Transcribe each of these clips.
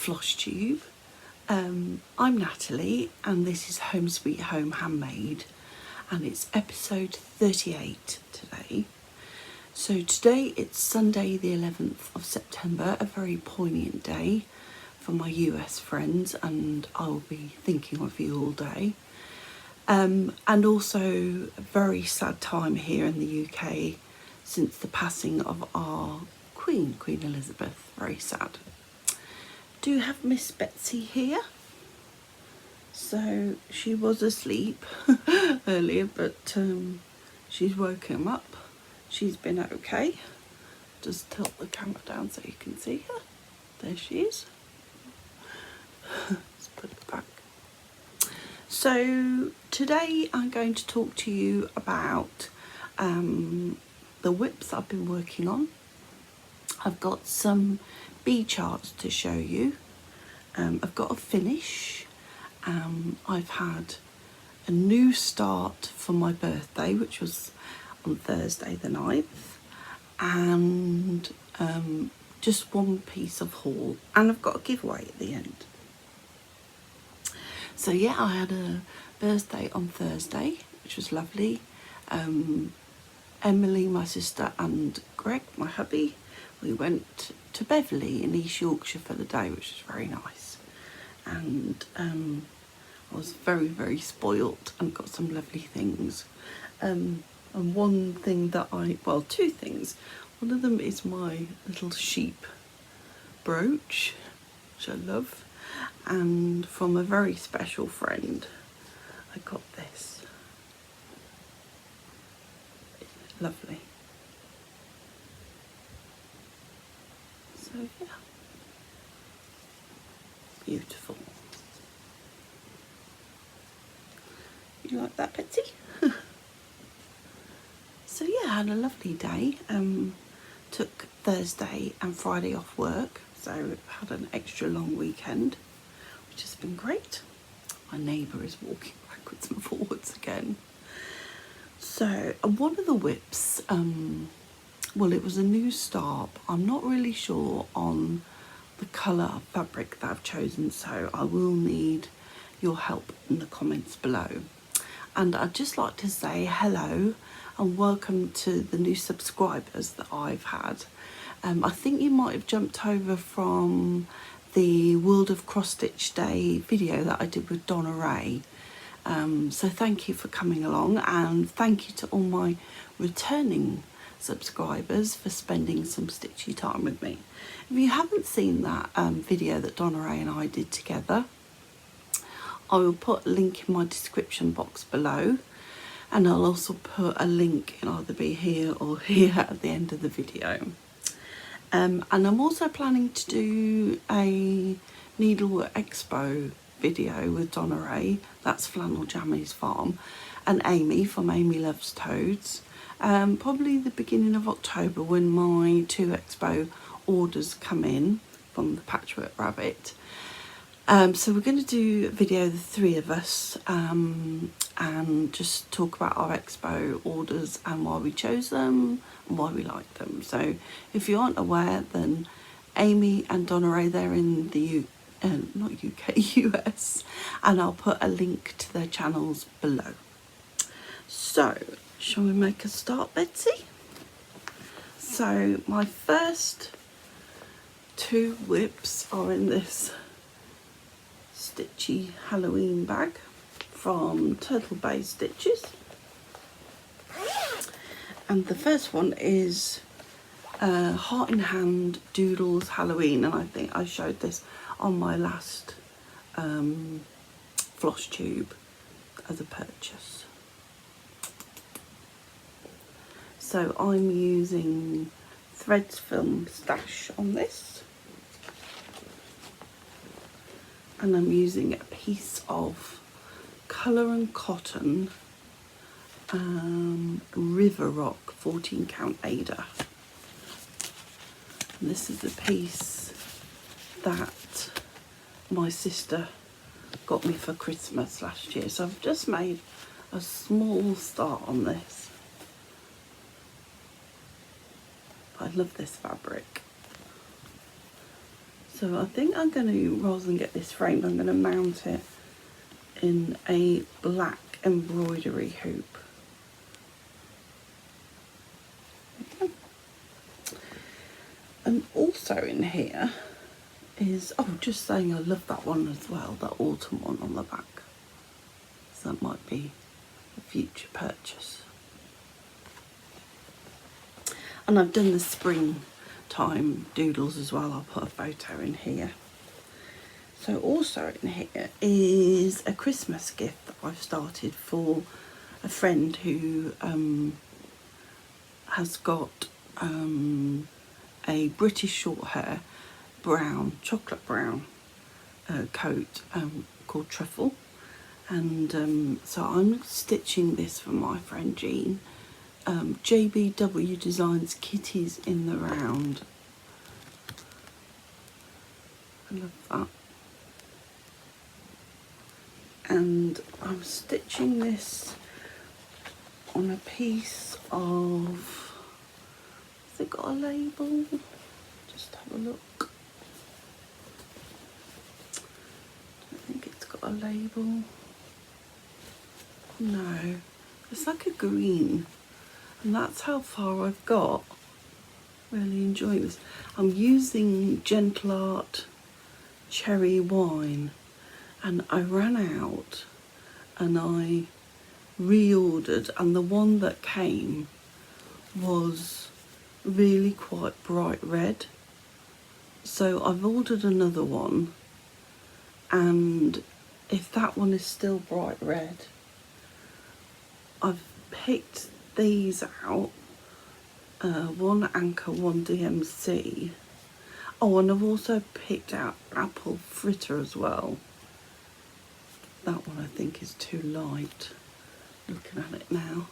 Flosstube. I'm Natalie and this is Home Sweet Home Handmade, and it's episode 38 today. So today it's Sunday the 11th of September, a very poignant day for my US friends, and I'll be thinking of you all day. And also a very sad time here in the UK since the passing of our Queen Elizabeth. Very sad. Do have Miss Betsy here. So she was asleep earlier, but she's woken up. She's been okay. Just tilt the camera down so you can see her. There she is. Let's put it back. So today I'm going to talk to you about the WIPs I've been working on. I've got some bee charts to show you. I've got a finish. I've had a new start for my birthday, which was on Thursday the 9th, and just one piece of haul, and I've got a giveaway at the end. So yeah, I had a birthday on Thursday, which was lovely. Emily, my sister, and Greg, my hubby, we went to Beverley in East Yorkshire for the day, which was very nice. And I was very, very spoilt and got some lovely things. And one thing that two things. One of them is my little sheep brooch, which I love. And from a very special friend, I got this. Lovely. So yeah, beautiful. You like that, Betsy? So yeah, I had a lovely day. Took Thursday and Friday off work, so had an extra long weekend, which has been great. My neighbour is walking backwards and forwards again. So one of the WIPs, well, it was a new start. I'm not really sure on the colour of fabric that I've chosen, so I will need your help in the comments below. And I'd just like to say hello and welcome to the new subscribers that I've had. I think you might have jumped over from the World of Cross Stitch Day video that I did with Donna Ray. So thank you for coming along, and thank you to all my returning subscribers for spending some stitchy time with me. If you haven't seen that video that Donna Ray and I did together, I will put a link in my description box below, and I'll also put a link in either be here or here at the end of the video. And I'm also planning to do a Needlework Expo video with Donna Ray, that's Flannel Jammy's farm, and Amy from Amy Loves Toads, probably the beginning of October when my 2 expo orders come in from the Patchwork Rabbit. So we're going to do a video, the 3 of us, and just talk about our expo orders and why we chose them and why we like them. So if you aren't aware, then Amy and Donna Ray, they're in the not UK, US, and I'll put a link to their channels below. So shall we make a start, Betsy? So my first 2 WIPs are in this stitchy Halloween bag from Turtle Bay Stitches, and the first one is Heart in Hand Doodles Halloween, and I think I showed this on my last Flosstube as a purchase. So I'm using Threads Film Stash on this, and I'm using a piece of Colour and Cotton River Rock 14 count Ada. And this is the piece that my sister got me for Christmas last year. So I've just made a small start on this. I love this fabric. So So I think I'm going to, rather than get this framed, I'm going to mount it in a black embroidery hoop. And also in here is, oh, just saying I love that one as well, that autumn one on the back. So that might be a future purchase. And I've done the springtime doodles as well. I'll put a photo in here. So also in here is a Christmas gift that I've started for a friend who has got a British short hair brown, chocolate brown coat called Truffle. And so I'm stitching this for my friend Jean. 𝐥𝐤𝐤 Designs Kitties in the Round. I love that. And I'm stitching this on a piece of, has it got a label? Just have a look. I think it's got a label. No, it's like a green, and that's how far I've got. Really enjoying this. I'm using Gentle Art Cherry Wine, and I ran out and I reordered, and the one that came was really quite bright red. So I've ordered another one, and if that one is still bright red, I've picked these out, one Anchor, one DMC. Oh, and I've also picked out Apple Fritter as well. That one I think is too light, looking at it now.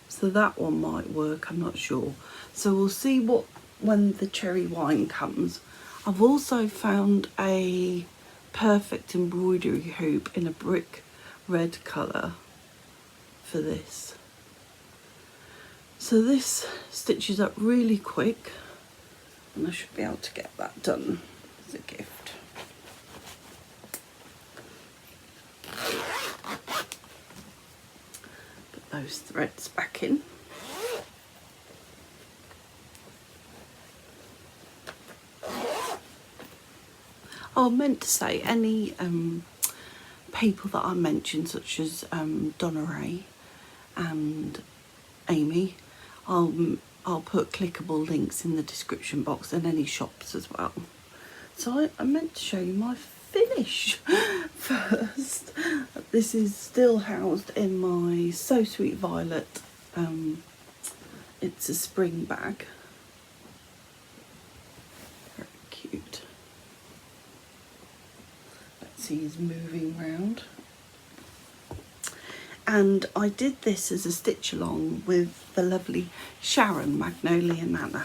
So that one might work, I'm not sure. So we'll see when the cherry wine comes. I've also found a perfect embroidery hoop in a brick red colour for this. So this stitches up really quick, and I should be able to get that done as a gift. Put those threads back in. Oh, I meant to say, any people that I mentioned, such as Donna and Amy, I'll put clickable links in the description box, and any shops as well. So I meant to show you my finish first. This is still housed in my So Sweet Violet. It's a spring bag. Very cute. He's moving round, and I did this as a stitch along with the lovely Sharon Magnolia Nana.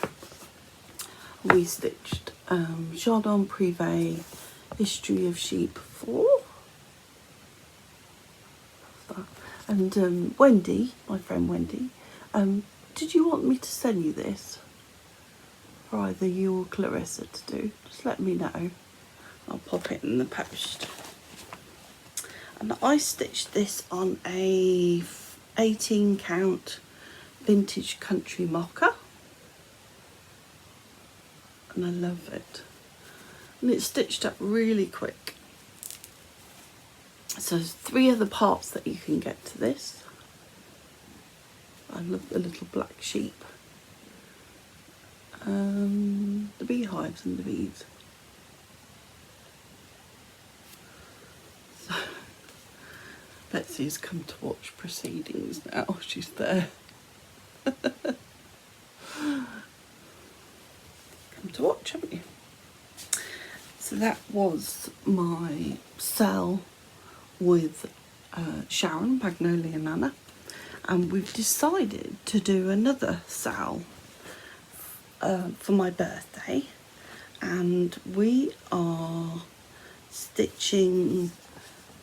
We stitched Jardin Privé History of Sheep 4, and Wendy, my friend Wendy, did you want me to send you this for either you or Clarissa to do? Just let me know. I'll pop it in the post. And I stitched this on a 18 count vintage country mocha, and I love it. And it's stitched up really quick. So there's 3 other parts that you can get to this. I love the little black sheep, the beehives and the bees. Betsy's come to watch proceedings now. She's there. Come to watch, haven't you? So that was my SAL with Sharon Magnolia Nana, and we've decided to do another SAL for my birthday, and we are stitching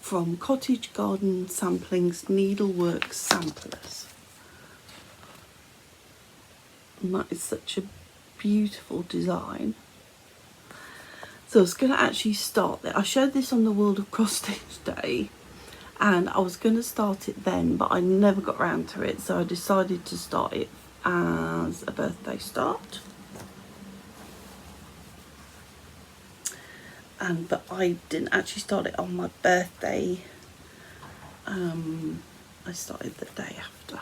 from Cottage Garden Sampling's Needlework Samplers. And that is such a beautiful design. So I was going to actually start it. I showed this on the World of Cross Stitch Day, and I was going to start it then, but I never got around to it, so I decided to start it as a birthday start. But I didn't actually start it on my birthday. I started the day after,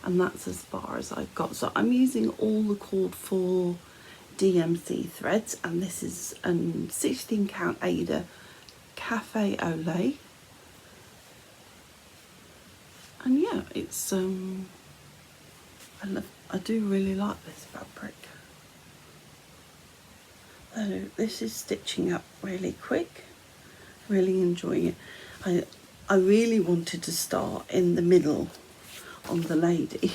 and that's as far as I got. So I'm using all the called for DMC threads, and this is a 16 count Aida 𝐥𝐤𝐤, and yeah, it's I do really like this fabric. So this is stitching up really quick, really enjoying it. I really wanted to start in the middle on the lady,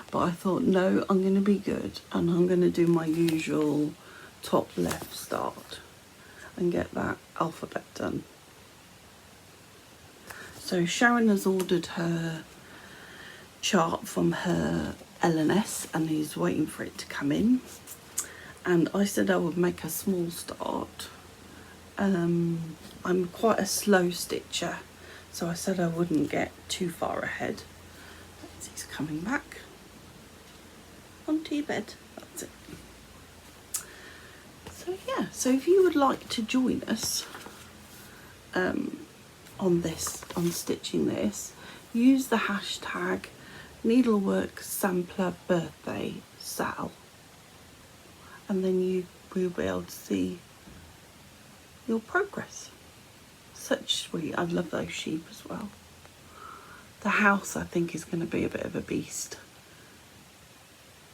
but I thought, no, I'm going to be good, and I'm going to do my usual top left start and get that alphabet done. So Sharon has ordered her chart from her L&S and is waiting for it to come in, and I said I would make a small start. I'm quite a slow stitcher, so I said I wouldn't get too far ahead. He's coming back onto your bed. That's it. So yeah, so if you would like to join us on stitching this, use the hashtag needlework sampler birthday SAL, and then you will be able to see your progress. Such sweet. I love those sheep as well. The house, I think, is going to be a bit of a beast,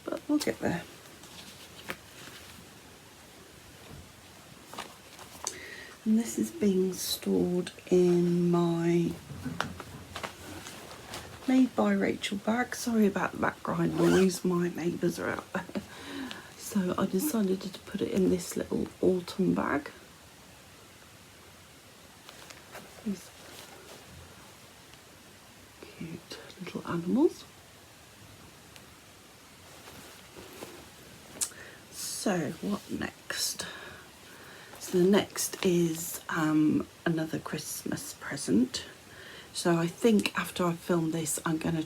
but we'll get there. And this is being stored in my Made by Rachel bag. Sorry about the background noise, my neighbours are out there. So I decided to put it in this little autumn bag. These cute little animals. So what next? So the next is another Christmas present. So I think after I film this, I'm going to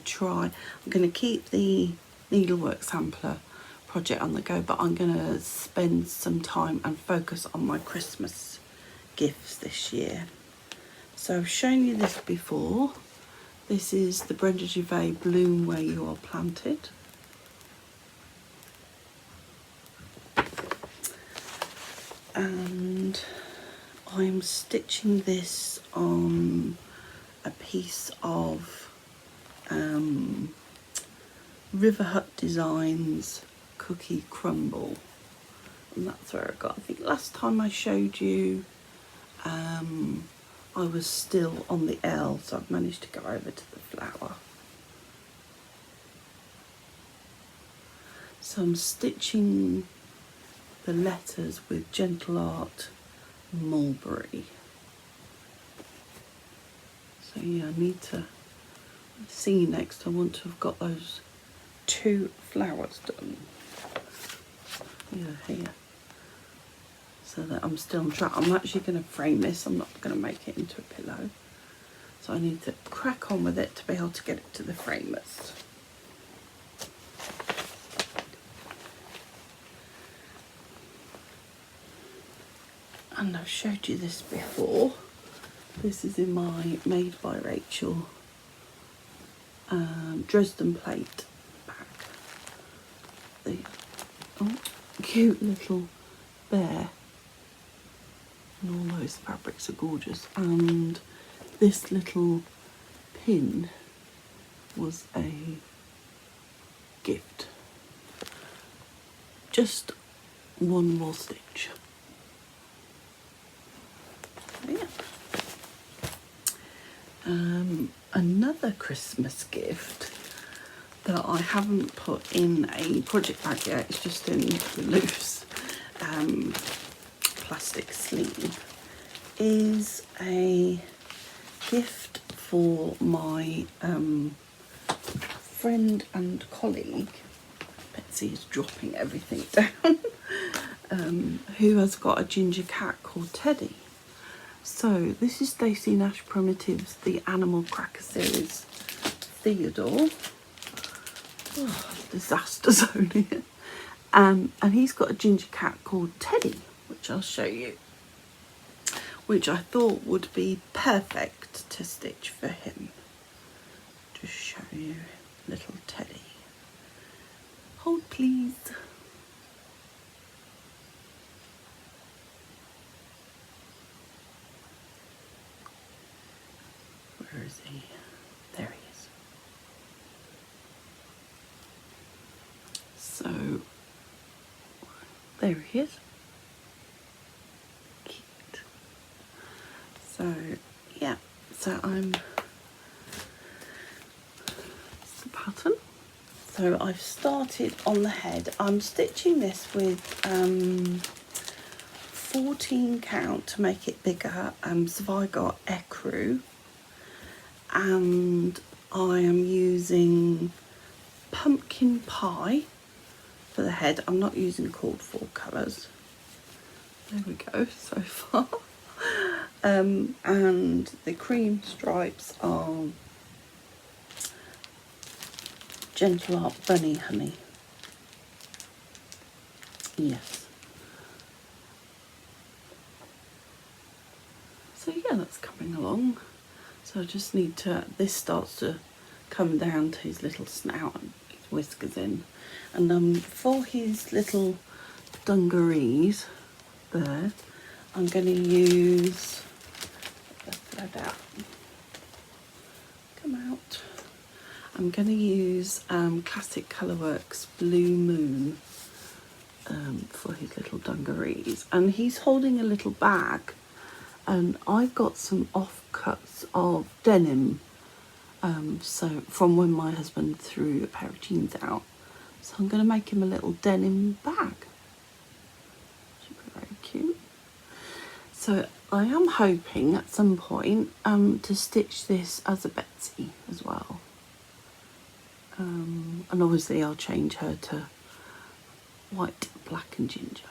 keep the needlework sampler project on the go, but I'm going to spend some time and focus on my Christmas gifts this year. So I've shown you this before. This is the 𝐦𝐤𝐤𝐬 Bloom Where You Are Planted. And I'm stitching this on a piece of River Hut Designs Cookie Crumble, and that's where I got. I think last time I showed you I was still on the L, so I've managed to go over to the flower. So I'm stitching the letters with Gentle Art Mulberry. So yeah, I need to see next. I want to have got those 2 flowers done. Yeah, here. So that I'm still on track. I'm actually going to frame this. I'm not going to make it into a pillow. So I need to crack on with it to be able to get it to the framers. And I've showed you this before. This is in my Made by Rachel Dresden plate bag. The cute little bear, and all those fabrics are gorgeous. And this little pin was a gift. Just one more stitch. Yeah. Another Christmas gift that I haven't put in a project bag yet, it's just in the loose plastic sleeve, is a gift for my friend and colleague. Betsy is dropping everything down. who has got a ginger cat called Teddy. So this is Stacey Nash Primitives, the Animal Cracker series, Theodore. Oh, disaster zone here. And he's got a ginger cat called Teddy, which I'll show you, which I thought would be perfect to stitch for him. Just show you little Teddy. Hold please. Where is he? There he is. So, there he is. Cute. So, yeah. So it's the pattern. So I've started on the head. I'm stitching this with 14 count to make it bigger. 𝐦𝐨𝐬𝐿, and I am using pumpkin pie for the head. I'm not using called for colours. There we go so far. And the cream stripes are Gentle Art Bunny Honey. Yes. So yeah, that's coming along. So I just need to, this starts to come down to his little snout and his whiskers in. And for his little dungarees there, I'm going to use the thread out. Come out. I'm going to use Classic Colourworks Blue Moon for his little dungarees. And he's holding a little bag, and I've got some offcuts of denim, so from when my husband threw a pair of jeans out. So I'm going to make him a little denim bag. Should be very cute. So I am hoping at some point to stitch this as a Betsy as well. And obviously I'll change her to white, black and ginger.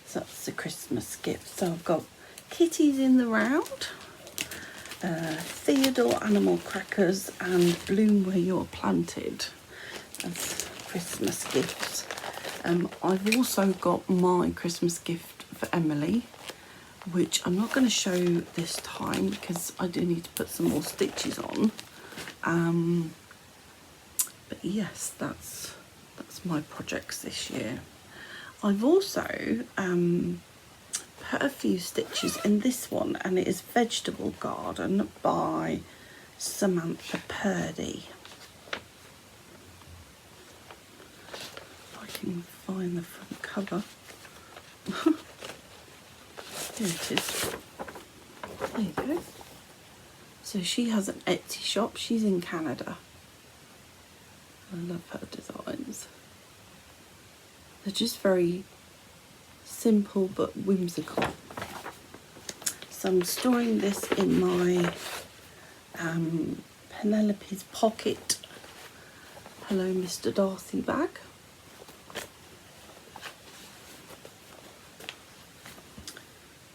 So that's the Christmas gift. So I've got Kitties in the Round, Theodore Animal Crackers and Bloom Where You're Planted as Christmas gifts. I've also got my Christmas gift for Emily, which I'm not going to show this time because I do need to put some more stitches on. But yes, that's my projects this year. I've also put a few stitches in this one, and it is Vegetable Garden by Samantha Purdy. If I can find the front cover. Here it is. There you go. So she has an Etsy shop. She's in Canada. I love her designs. They're just very simple but whimsical. So I'm storing this in my Penelope's Pocket Hello Mr. Darcy bag.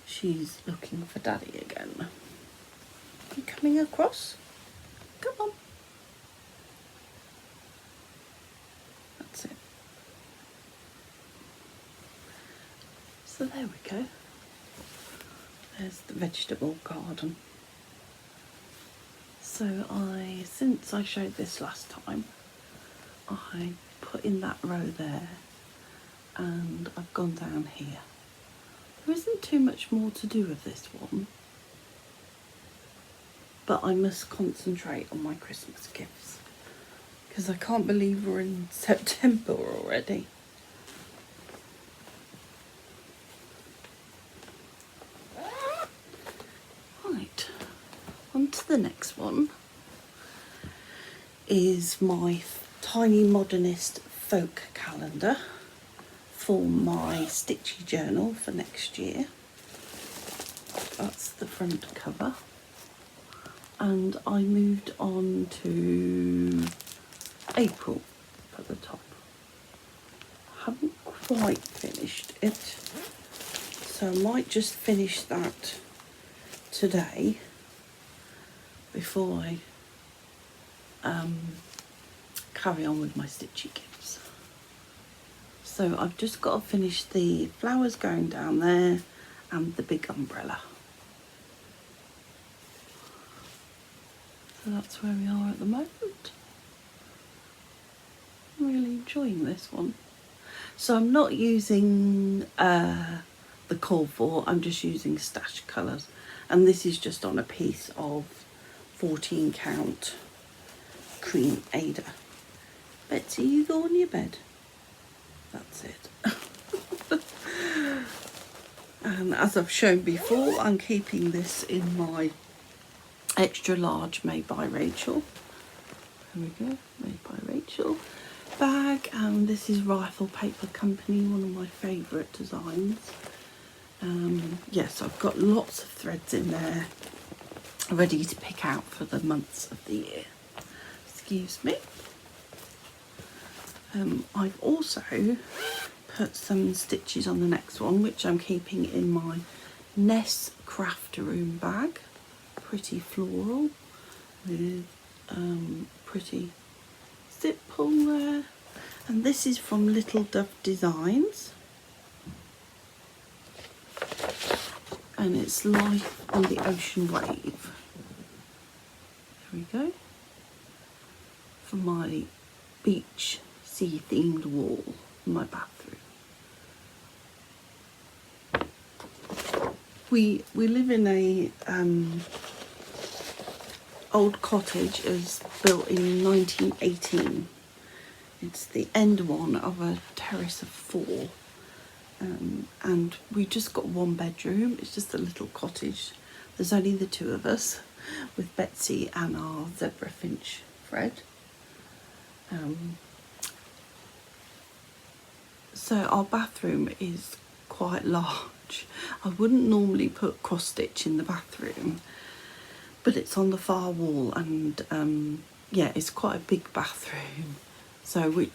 She's looking for Daddy again. You coming across? Come on. That's it. So there we go. There's the vegetable garden. So since I showed this last time, I put in that row there, and I've gone down here. There isn't too much more to do with this one, but I must concentrate on my Christmas gifts because I can't believe we're in September already. Right, on to the next one is my Tiny Modernist Folk Calendar for my stitchy journal for next year. That's the front cover. And I moved on to April at the top. I haven't quite finished it, so I might just finish that today before I carry on with my stitchy gifts. So I've just got to finish the flowers going down there and the big umbrella. So that's where we are at the moment. I'm really enjoying this one. So I'm not using the 𝐥𝐸4, I'm just using stash colours. And this is just on a piece of 14 count cream Ada. Betsy, you go on your bed. That's it. And as I've shown before, I'm keeping this in my extra large Made by Rachel. There we go, Made by Rachel bag. And this is Rifle Paper Company, one of my favourite designs. Yes, I've got lots of threads in there ready to pick out for the months of the year. Excuse me. I've also put some stitches on the next one, which I'm keeping in my Ness Craft Room bag. Pretty floral with pretty zip pull there. And this is from Little Dove Designs. And it's Life on the Ocean Wave. There we go. For my beach sea themed wall in my bathroom. We live in a old cottage. It was built in 1918. It's the end one of a terrace of 4. And we just got 1 bedroom. It's just a little cottage. There's only the 2 of us with Betsy and our zebra finch Fred. So our bathroom is quite large. I wouldn't normally put cross stitch in the bathroom, but it's on the far wall, and yeah, it's quite a big bathroom. So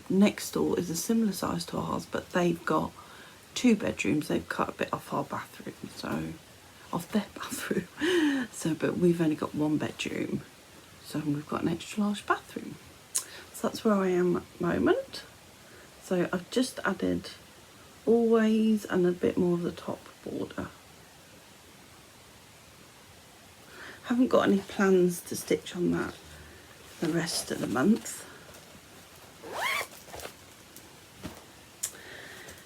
next door is a similar size to ours, but they've got 2 bedrooms. They've cut a bit off our bathroom, so off their bathroom. So, but we've only got 1 bedroom, so we've got an extra large bathroom. So that's where I am at the moment. So I've just added always and a bit more of the top border. Haven't got any plans to stitch on that the rest of the month.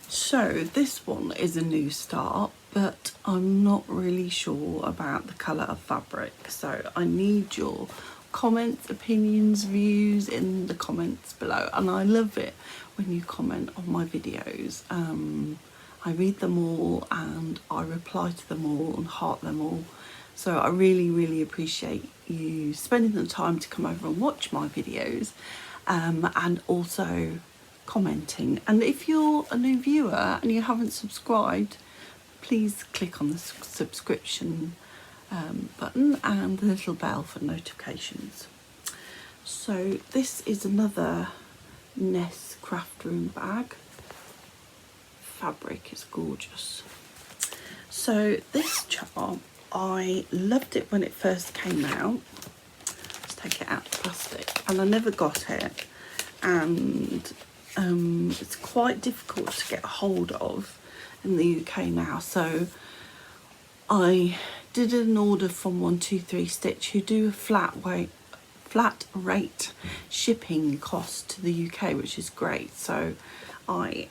So this one is a new start, but I'm not really sure about the colour of fabric. So I need your comments, opinions, views in the comments below. And I love it when you comment on my videos. I read them all and I reply to them all and heart them all. So I really appreciate you spending the time to come over and watch my videos, and also commenting. And if you're a new viewer and you haven't subscribed, please click on the subscription button and the little bell for notifications. So this is another Ness Craft Room bag. Fabric is gorgeous. So this charm, I loved it when it first came out. Let's take it out of plastic, and I never got it, and it's quite difficult to get a hold of in the UK now. So I did an order from 123 Stitch, who do a flat rate shipping cost to the UK, which is great. So I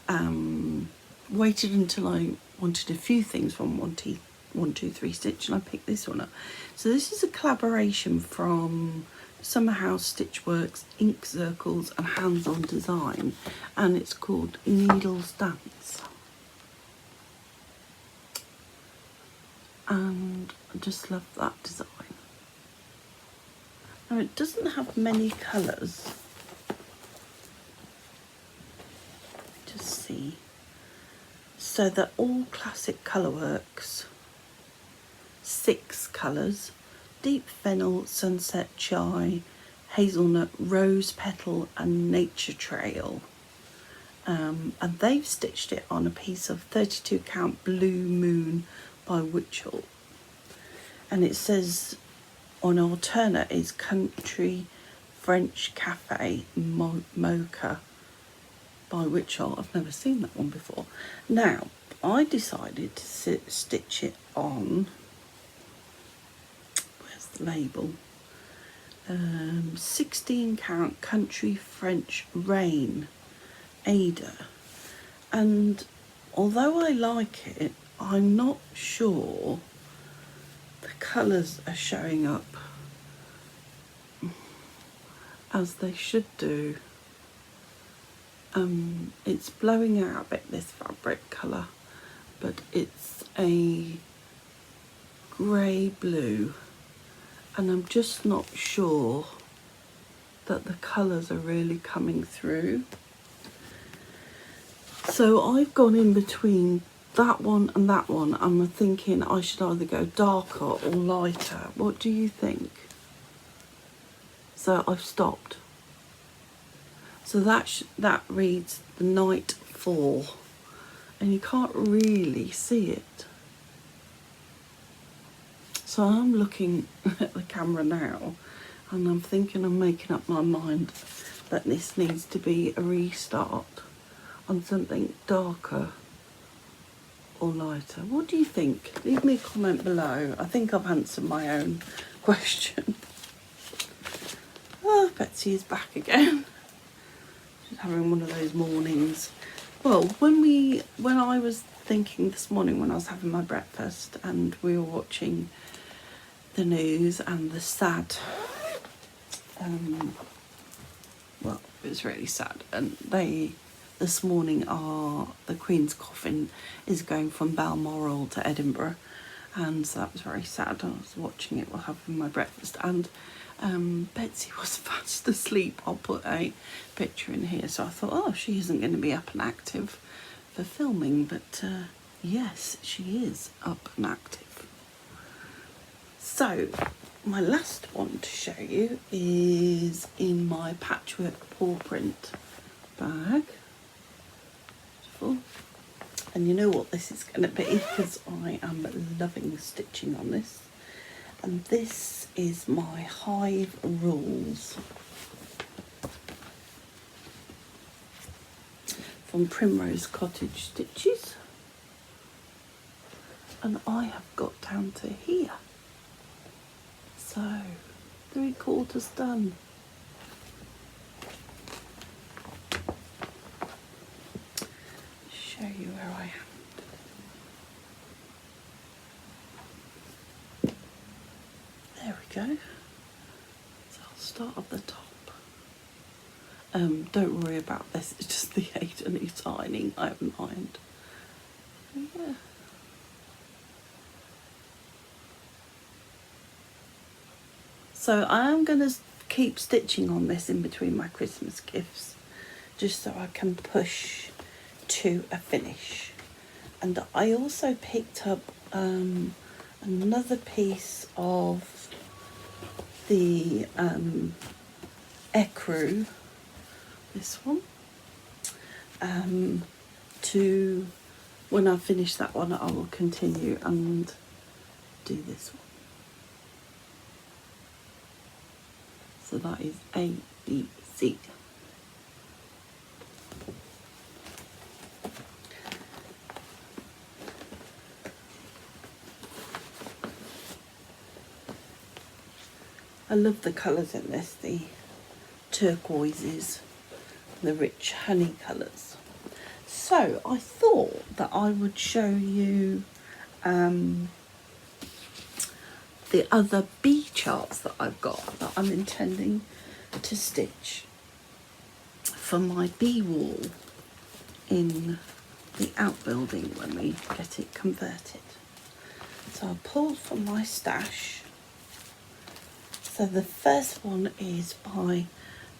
waited until I wanted a few things from 123 Stitch, and I picked this one up. So this is a collaboration from Summer House Stitch Works, Ink Circles and Hands On Design, and it's called Needles Dance. And I just love that design. Now it doesn't have many colours. Just see. So they're all classic Colourworks. 6 colours: Deep Fennel, Sunset Chai, Hazelnut, Rose Petal and Nature Trail. and they've stitched it on a piece of 32 count Blue Moon by 𝐦𝐤𝐤, and it says on alternate is Country French Cafe Mocha by 𝐦𝐤𝐤. I've never seen that one before. Now, I decided to stitch it on, where's the label? 16 count Country French Rain Ada, and although I like it, I'm not sure the colours are showing up as they should do. It's blowing out a bit, this fabric colour, but it's a grey blue, and I'm just not sure that the colours are really coming through. So I've gone in between that one and that one. I'm thinking I should either go darker or lighter. What do you think? So I've stopped. So that reads the night fall, and you can't really see it. So I'm looking at the camera now, and I'm thinking, I'm making up my mind that this needs to be a restart on something darker or lighter. What do you think? Leave me a comment below. I think I've answered my own question. Oh, Betsy is back again. She's having one of those mornings. Well, when I was thinking this morning when I was having my breakfast and we were watching the news and the sad, well, it was really sad, and this morning the Queen's coffin is going from Balmoral to Edinburgh, and so that was very sad. I was watching it while having my breakfast, and Betsy was fast asleep. I'll put a picture in here. So I thought, oh, she isn't going to be up and active for filming, but yes, she is up and active. So my last one to show you is in my patchwork paw print bag. Beautiful. And you know what this is going to be, because I am loving stitching on this. And this is my Hive Rules from Primrose Cottage Stitches. And I have got down to here. So, 3/4 done. Show you where I am. There we go. So I'll start at the top. Don't worry about this, it's just the 𝐥𝐤𝐤𝐤 signing I haven't ironed. Yeah. So I am going to keep stitching on this in between my Christmas gifts, just so I can push to a finish. And I also picked up another piece of the 𝐥𝐤𝐤𝐤, this one, to, when I finish that one, I will continue and do this one. So that is A, B, C. I love the colours in this, the turquoises, the rich honey colours. So I thought that I would show you the other bee charts that I've got that I'm intending to stitch for my bee wall in the outbuilding when we get it converted. So I pulled from my stash. So the first one is by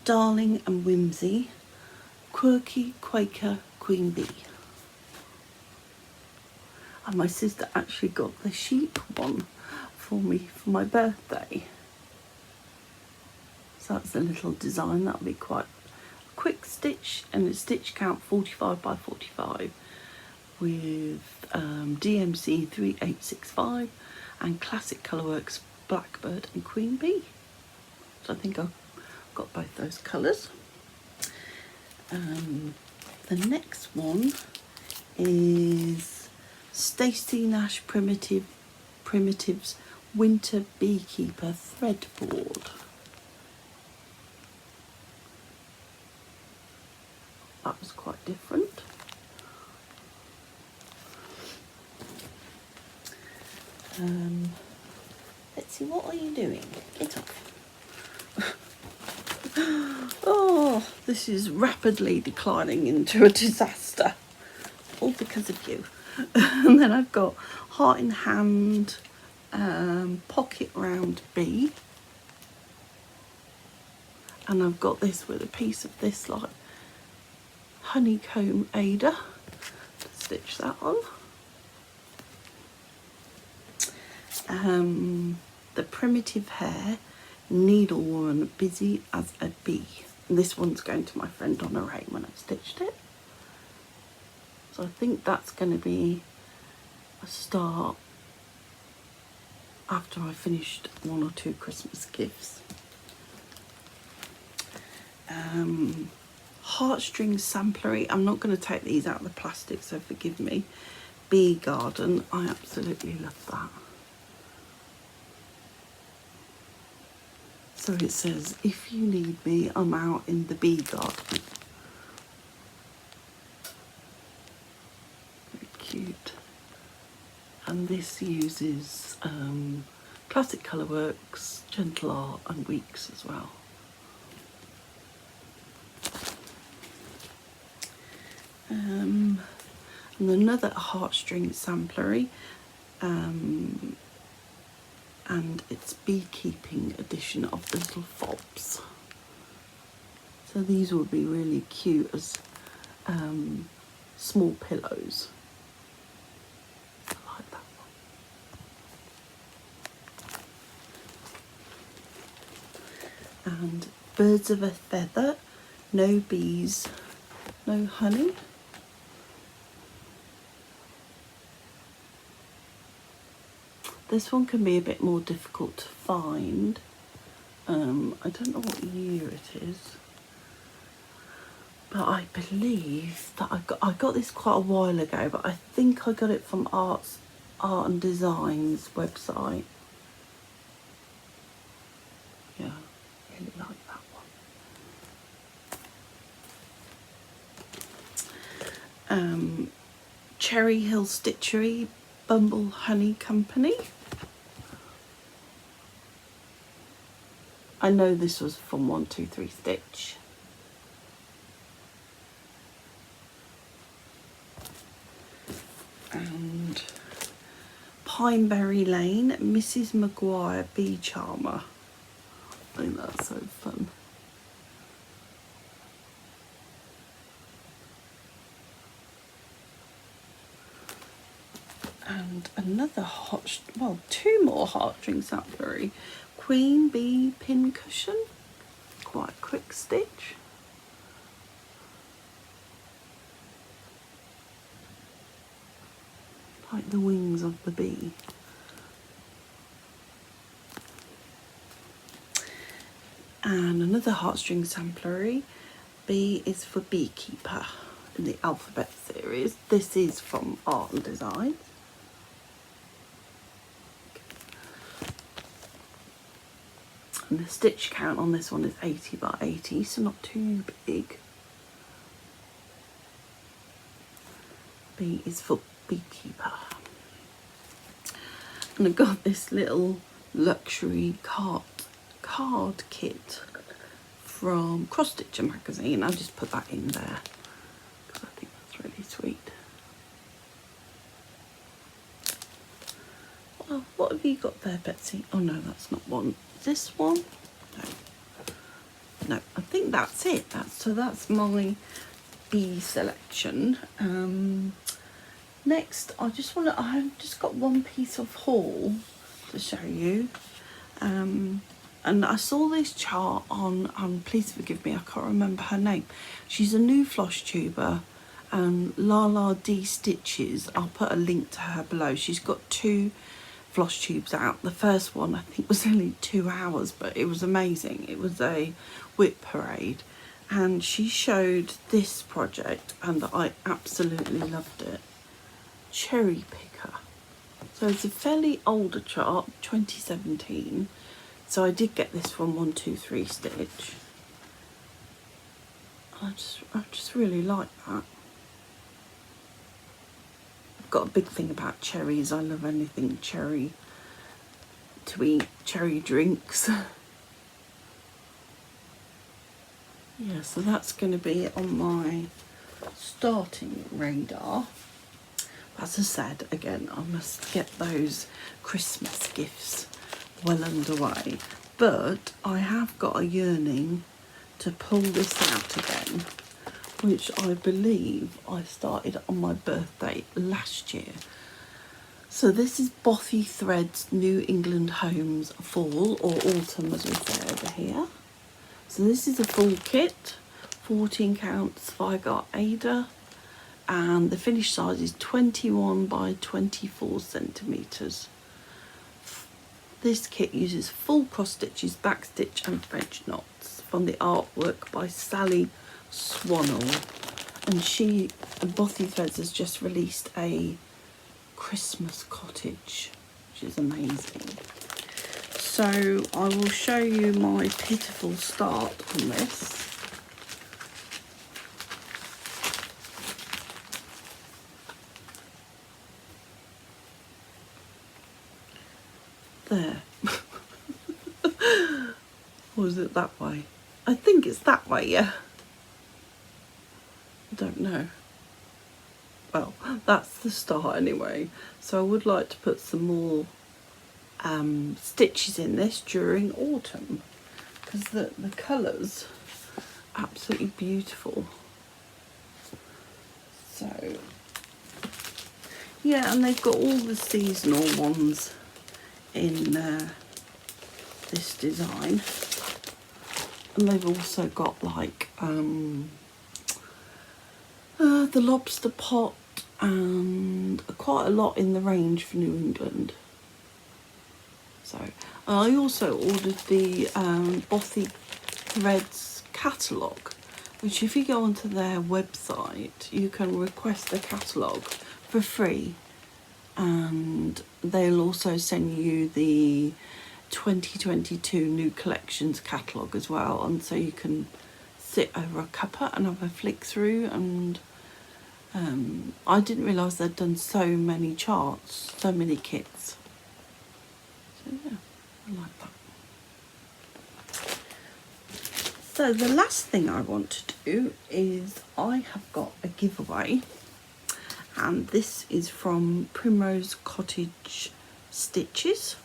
Darling and Whimsy, Quirky Quaker Queen Bee. And my sister actually got the sheep one for me for my birthday. So that's a little design, that'll be quite quick stitch and a stitch count 45 by 45 with DMC 3865 and Classic Colourworks Blackbird and Queen Bee. So I think I've got both those colours. The next one is Stacey Nash Primitives Winter Beekeeper Threadboard. That was quite different. Let's see, what are you doing? Get off. Oh, this is rapidly declining into a disaster. All because of you. And then I've got Heart in Hand, Pocket Round Bee. And I've got this with a piece of this like honeycomb Ada. Let's stitch that on. The Primitive Hair Needlewoman Busy as a Bee. And this one's going to my friend Donna when I've stitched it. So I think that's going to be a start after I finished 1 or 2 Christmas gifts. Heartstring Samplery. I'm not going to take these out of the plastic, so forgive me. Bee Garden. I absolutely love that. So it says, if you need me, I'm out in the bee garden. Very cute. And this uses Classic Colourworks, Gentle Art and Weeks as well. And another Heartstring Samplery. And it's beekeeping edition of the little fobs. So these would be really cute as small pillows. I like that one. And Birds of a Feather, No Bees, No Honey. This one can be a bit more difficult to find. I don't know what year it is, but I believe that I got this quite a while ago, but I think I got it from Art and Design's website. Yeah, really like that one. Cherry Hill Stitchery, Bumble Honey Company. I know this was from 123 Stitch. And Pineberry Lane, Mrs. Maguire Bee Charmer. I think that's so fun. And another two more Heartstring Samplery. Queen Bee Pin Cushion, quite a quick stitch. Like the wings of the bee. And another Heartstring Samplery. B is for Beekeeper in the Alphabet series. This is from Art and Design. And the stitch count on this one is 80 by 80, so not too big. B is for Beekeeper. And I got this little luxury card kit from Cross Stitcher magazine. I'll just put that in there because I think that's really sweet. Well, what have you got there, Betsy? Oh no, that's not one. This one? No, I think that's it. That's my bee selection. Next, I've just got one piece of haul to show you. And I saw this chart on, please forgive me, I can't remember her name. She's a new Flosstuber, Lala D Stitches. I'll put a link to her below. She's got 2 Flosstubes out. The first one I think was only 2 hours, but it was amazing. It was a WIP parade, and she showed this project and I absolutely loved it. Cherry Picker. So it's a fairly older chart, 2017. So I did get this from 123 Stitch. I just really like that. I've got a big thing about cherries. I love anything cherry to eat, cherry drinks. Yeah, so that's going to be on my starting radar. As I said, again, I must get those Christmas gifts well underway. But I have got a yearning to pull this out again, which I believe I started on my birthday last year. So this is Bothy Threads New England Homes Fall or Autumn, as we say over here. So this is a full kit, 14 counts 𝐦𝐨𝐬𝐤, and the finished size is 21 by 24 centimetres. This kit uses full cross stitches, back stitch and French knots from the artwork by Sally Swannell. And Bothy Threads has just released a Christmas cottage, which is amazing. So I will show you my pitiful start on this. There. Or is it that way? I think it's that way, yeah. I don't know. Well, that's the start anyway. So I would like to put some more stitches in this during autumn, because the colours are absolutely beautiful. So yeah, and they've got all the seasonal ones in this design, and they've also got like the lobster pot and quite a lot in the range for New England. So I also ordered the Bothy Threads catalogue, which if you go onto their website you can request a catalogue for free, and they'll also send you the 2022 new collections catalogue as well, and so you can sit over a cuppa and have a flick through. And I didn't realise they'd done so many charts, so many kits. So yeah, I like that. So the last thing I want to do is I have got a giveaway, and this is from Primrose Cottage Stitches,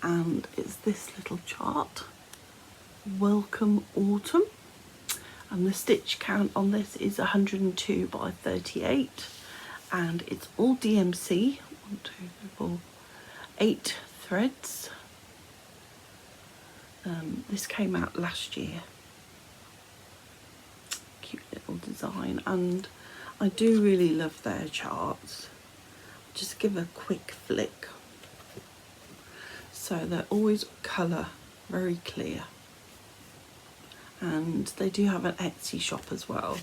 and it's this little chart, Welcome Autumn, and the stitch count on this is 102 by 38, and it's all DMC, 1, 2, 3, 4, 8 threads. This came out last year. Cute little design, and I do really love their charts. Just give a quick flick. So they're always colour, very clear. And they do have an Etsy shop as well.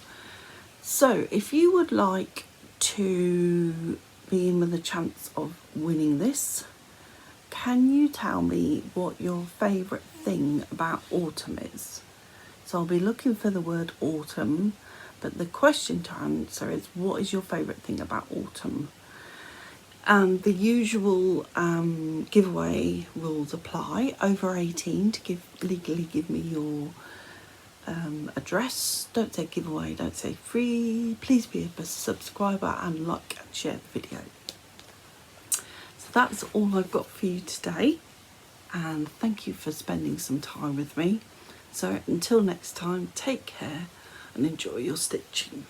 So if you would like to be in with a chance of winning this, can you tell me what your favourite thing about autumn is? So I'll be looking for the word autumn, but the question to answer is, what is your favourite thing about autumn? And the usual giveaway rules apply. Over 18 to legally give me your address. Don't say giveaway, don't say free. Please be a subscriber and like and share the video. So that's all I've got for you today, and thank you for spending some time with me. So until next time, take care and enjoy your stitching.